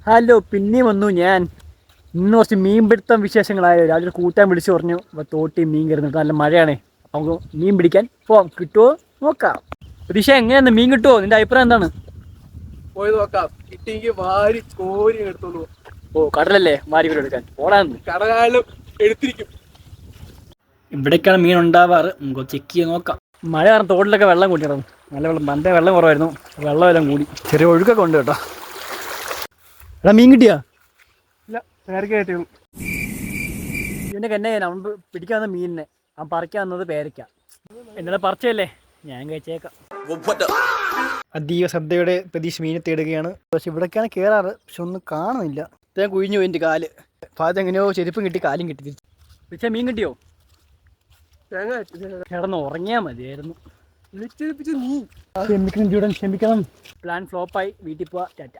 Hello, പിന്നെയും വന്നു ഞാൻ. ഇന്ന് കുറച്ച് മീൻപിടുത്തം വിശേഷങ്ങളായോ. രാവിലെ കൂട്ടാൻ വിളിച്ചു പറഞ്ഞു, അപ്പോൾ തോട്ടി മീൻ കയറുന്നുണ്ട്, നല്ല മഴയാണ്. അപ്പോൾ നമുക്ക് മീൻ പിടിക്കാൻ പോവാം. കിട്ടുമോ നോക്കാം. പ്രതീക്ഷ, എങ്ങനെയാണ് മീൻ കിട്ടുമോ? നിന്റെ അഭിപ്രായം എന്താണ്? പോയി നോക്കാം. കിട്ടിയെങ്കിൽ വാരി കോരി എടുത്തോളൂ. ഓ, കടലല്ലേ വാരി കൂടെ എടുക്കാൻ പോടാന്ന്. കടകാലം എടുത്തിരിക്കും. ഇവിടേക്കാണ് മീൻ ഉണ്ടാവാറ്. നമുക്ക് ചെക്ക് ചെയ്ത് നോക്കാം. മഴ കാരണം തോട്ടിലൊക്കെ വെള്ളം കൂട്ടിയിടും. നല്ല വെള്ളം, പണ്ടേ വെള്ളം കുറവായിരുന്നു, വെള്ളമെല്ലാം കൂടി. ചെറിയ ഒഴുക്കൊക്കെ ഉണ്ട് കേട്ടോ. എടാ, മീൻ കിട്ടിയാ? ഇല്ല, പേരക്കായിട്ട് ഇവനൊക്കെ എന്നെ ചെയ്യാൻ, അവൻ പിടിക്കാൻ വന്ന മീനിനെ അവൻ പറിക്കാൻ വന്നത് പേരയ്ക്ക. എന്നോട് പറിച്ചല്ലേ, ഞാൻ കഴിച്ചേക്കാം. അതീവ ശ്രദ്ധയോടെ പ്രതീക്ഷ മീനെ തേടുകയാണ്. പക്ഷെ ഇവിടേക്കാണ് കയറാറ്, പക്ഷെ ഒന്നും കാണുന്നില്ല. ഇത്രയും കുഴിഞ്ഞു പോയി എൻ്റെ കാല്. ഭാഗത്ത് എങ്ങനെയോ ചെരുപ്പും കിട്ടി, കാലും കിട്ടി തിരിച്ചു. പക്ഷേ മീൻ കിട്ടിയോ? കിടന്ന് ഉറങ്ങിയാൽ മതിയായിരുന്നു. നീ ക്ഷമിക്കണം ചൂടൻ, ക്ഷമിക്കണം. പ്ലാൻ ഫ്ലോപ്പായി, വീട്ടിൽ പോവാ. ടാറ്റ.